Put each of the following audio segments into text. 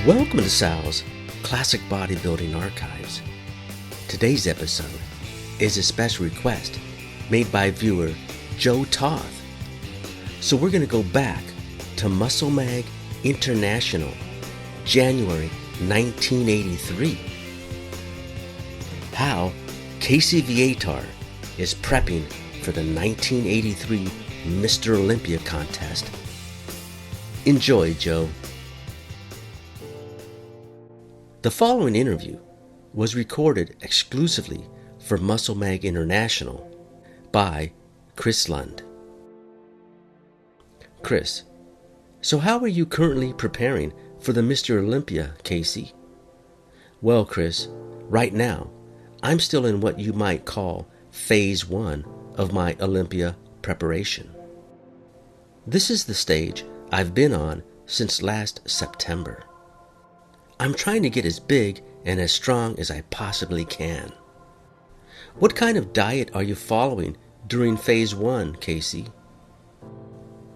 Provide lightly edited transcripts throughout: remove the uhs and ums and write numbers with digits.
Welcome to Sal's Classic Bodybuilding Archives. Today's episode is a special request made by viewer Joe Toth. So we're going to go back to Muscle Mag International, January 1983. How Casey Viator is prepping for the 1983 Mr. Olympia Contest. Enjoy, Joe. The following interview was recorded exclusively for Muscle Mag International by Chris Lund. Chris, so how are you currently preparing for the Mr. Olympia, Casey? Well, Chris, right now, I'm still in what you might call phase 1 of my Olympia preparation. This is the stage I've been on since last September. I'm trying to get as big and as strong as I possibly can. What kind of diet are you following during phase 1, Casey?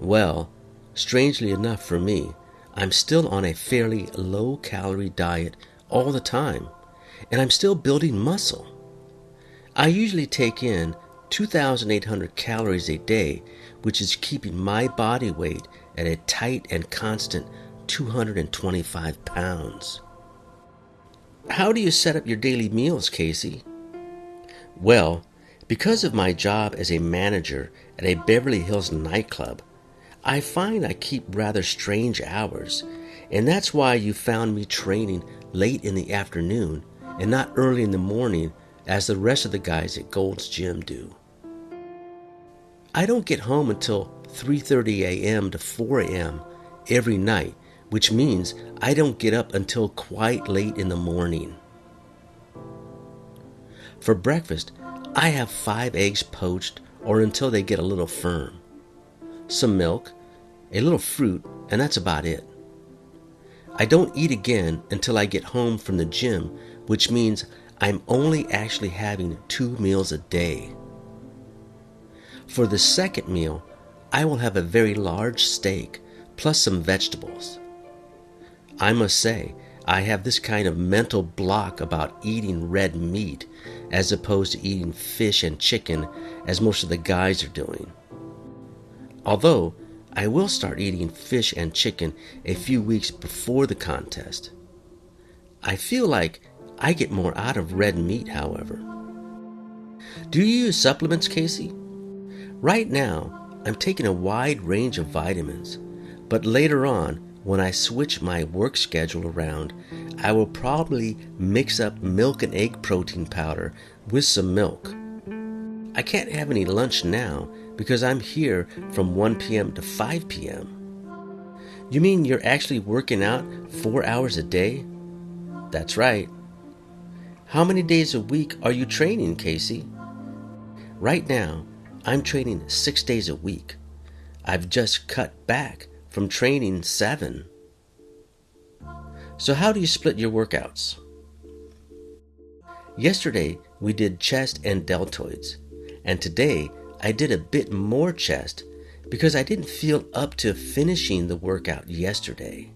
Well, strangely enough for me, I'm still on a fairly low-calorie diet all the time, and I'm still building muscle. I usually take in 2,800 calories a day, which is keeping my body weight at a tight and constant 225 pounds. How do you set up your daily meals, Casey? Well, because of my job as a manager at a Beverly Hills nightclub, I find I keep rather strange hours, and that's why you found me training late in the afternoon and not early in the morning as the rest of the guys at Gold's Gym do. I don't get home until 3:30 a.m. to 4 a.m. every night, which means I don't get up until quite late in the morning. For breakfast, I have 5 eggs poached or until they get a little firm, some milk, a little fruit, and that's about it. I don't eat again until I get home from the gym, which means I'm only actually having 2 meals a day. For the second meal, I will have a very large steak plus some vegetables. I must say, I have this kind of mental block about eating red meat as opposed to eating fish and chicken as most of the guys are doing. Although, I will start eating fish and chicken a few weeks before the contest. I feel like I get more out of red meat, however. Do you use supplements, Casey? Right now, I'm taking a wide range of vitamins, but later on, when I switch my work schedule around, I will probably mix up milk and egg protein powder with some milk. I can't have any lunch now because I'm here from 1 p.m. to 5 p.m. You mean you're actually working out 4 hours a day? That's right. How many days a week are you training, Casey? Right now, I'm training 6 days a week. I've just cut back from training 7. So how do you split your workouts? Yesterday we did chest and deltoids, and today I did a bit more chest because I didn't feel up to finishing the workout yesterday.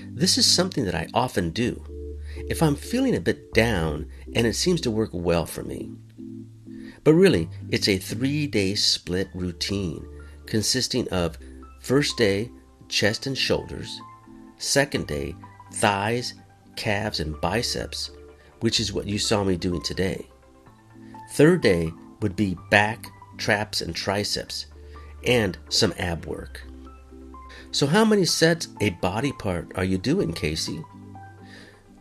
This is something that I often do if I'm feeling a bit down, and it seems to work well for me. But really, it's a 3-day split routine consisting of first day, chest and shoulders. Second day, thighs, calves, and biceps, which is what you saw me doing today. Third day would be back, traps, and triceps, and some ab work. So how many sets a body part are you doing, Casey?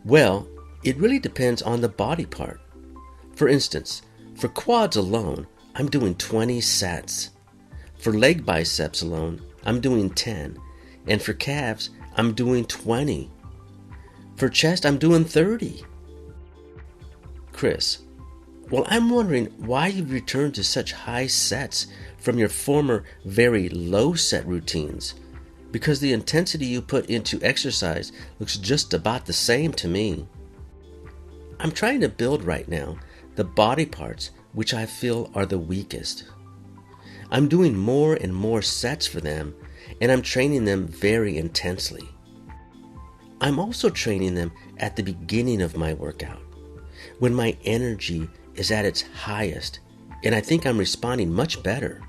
Well, it really depends on the body part. For instance, for quads alone, I'm doing 20 sets. For leg biceps alone, I'm doing 10, and for calves, I'm doing 20. For chest, I'm doing 30. Chris, well, I'm wondering why you've returned to such high sets from your former very low set routines, because the intensity you put into exercise looks just about the same to me. I'm trying to build right now the body parts which I feel are the weakest. I'm doing more and more sets for them, and I'm training them very intensely. I'm also training them at the beginning of my workout, when my energy is at its highest, and I think I'm responding much better.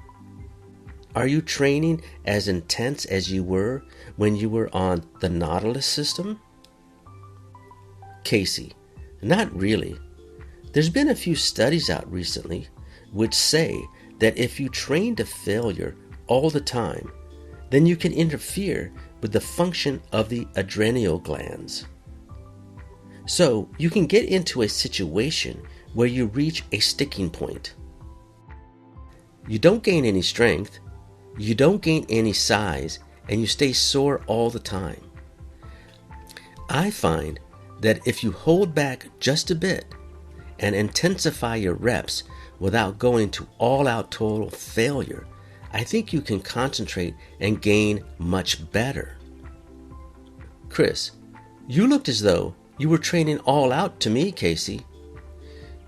Are you training as intense as you were when you were on the Nautilus system? Casey, not really. There's been a few studies out recently which say that if you train to failure all the time, then you can interfere with the function of the adrenal glands. So you can get into a situation where you reach a sticking point. You don't gain any strength, you don't gain any size, and you stay sore all the time. I find that if you hold back just a bit and intensify your reps without going to all-out total failure, I think you can concentrate and gain much better. Chris, you looked as though you were training all out to me, Casey.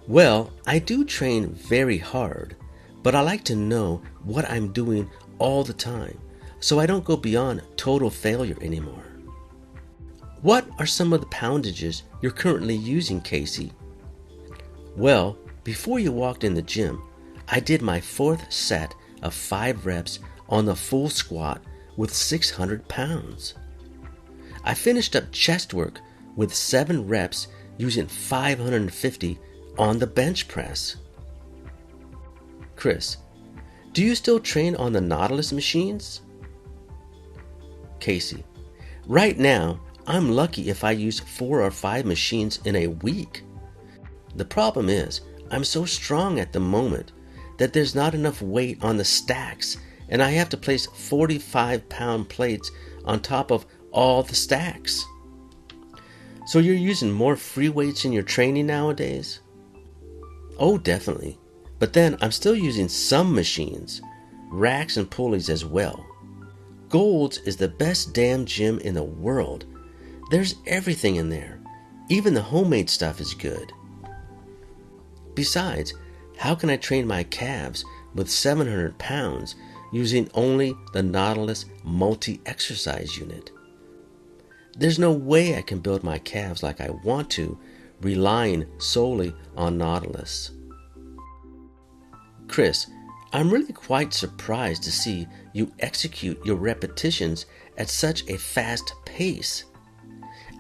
Well, I do train very hard, but I like to know what I'm doing all the time so I don't go beyond total failure anymore. What are some of the poundages you're currently using, Casey? Well, before you walked in the gym, I did my 4th set of 5 reps on the full squat with 600 pounds. I finished up chest work with 7 reps using 550 on the bench press. Chris, do you still train on the Nautilus machines? Casey, right now, I'm lucky if I use 4 or 5 machines in a week. The problem is, I'm so strong at the moment that there's not enough weight on the stacks, and I have to place 45-pound plates on top of all the stacks. So you're using more free weights in your training nowadays? Oh, definitely. But then I'm still using some machines, racks and pulleys as well. Gold's is the best damn gym in the world. There's everything in there. Even the homemade stuff is good. Besides, how can I train my calves with 700 pounds using only the Nautilus multi-exercise unit? There's no way I can build my calves like I want to, relying solely on Nautilus. Chris, I'm really quite surprised to see you execute your repetitions at such a fast pace.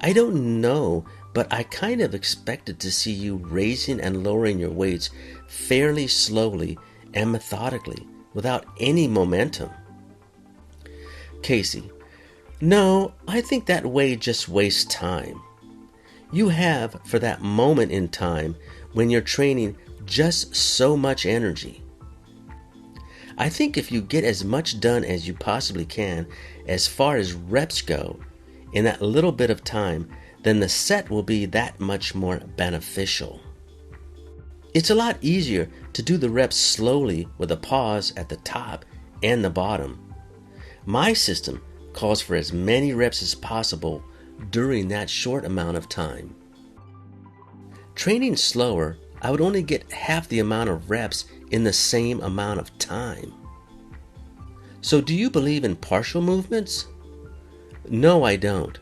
I don't know, but I kind of expected to see you raising and lowering your weights fairly slowly and methodically, without any momentum. Casey, no, I think that way just wastes time. You have, for that moment in time, when you're training, just so much energy. I think if you get as much done as you possibly can, as far as reps go, in that little bit of time, then the set will be that much more beneficial. It's a lot easier to do the reps slowly with a pause at the top and the bottom. My system calls for as many reps as possible during that short amount of time. Training slower, I would only get half the amount of reps in the same amount of time. So do you believe in partial movements? No, I don't.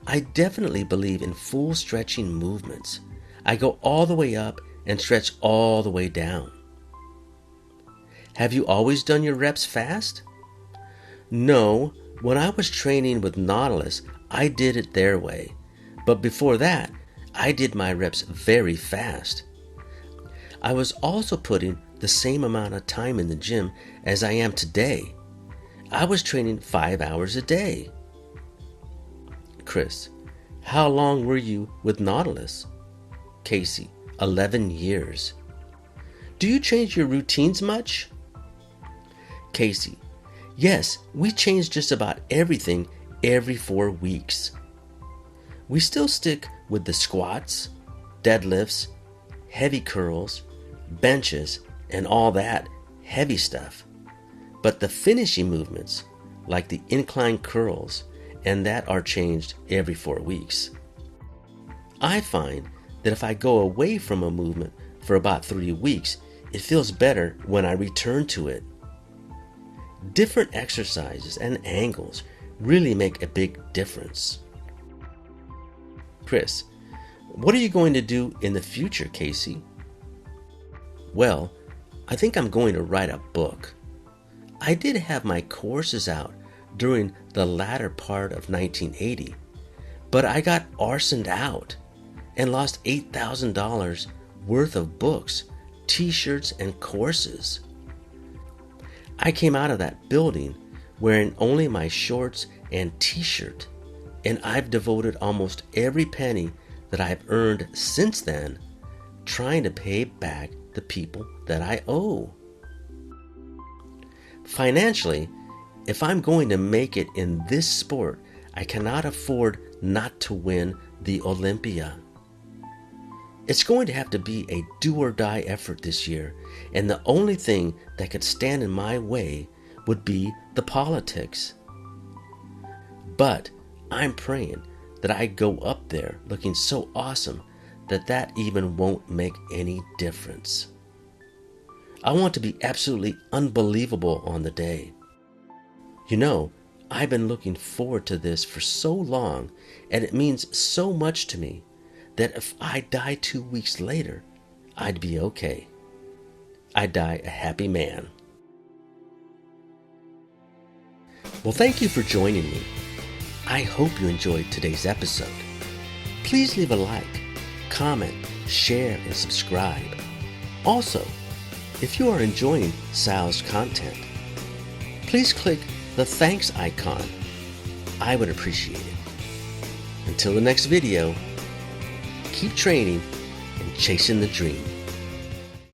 I definitely believe in full stretching movements. I go all the way up and stretch all the way down. Have you always done your reps fast? No, when I was training with Nautilus, I did it their way. But before that, I did my reps very fast. I was also putting the same amount of time in the gym as I am today. I was training 5 hours a day. Chris, how long were you with Nautilus? Casey, 11 years. Do you change your routines much? Casey, yes, we change just about everything every 4 weeks. We still stick with the squats, deadlifts, heavy curls, benches, and all that heavy stuff. But the finishing movements, like the incline curls, and that are changed every 4 weeks. I find that if I go away from a movement for about 3 weeks, it feels better when I return to it. Different exercises and angles really make a big difference. Chris, what are you going to do in the future, Casey? Well, I think I'm going to write a book. I did have my courses out during the latter part of 1980, but I got arsoned out and lost $8,000 worth of books, t-shirts, and courses. I came out of that building wearing only my shorts and t-shirt, and I've devoted almost every penny that I've earned since then trying to pay back the people that I owe. Financially, if I'm going to make it in this sport, I cannot afford not to win the Olympia. It's going to have to be a do-or-die effort this year, and the only thing that could stand in my way would be the politics. But I'm praying that I go up there looking so awesome that even won't make any difference. I want to be absolutely unbelievable on the day. You know, I've been looking forward to this for so long, and it means so much to me that if I die 2 weeks later, I'd be okay. I'd die a happy man. Well, thank you for joining me. I hope you enjoyed today's episode. Please leave a like, comment, share, and subscribe. Also, if you are enjoying Sal's content, please click the thanks icon. I would appreciate it. Until the next video, keep training and chasing the dream.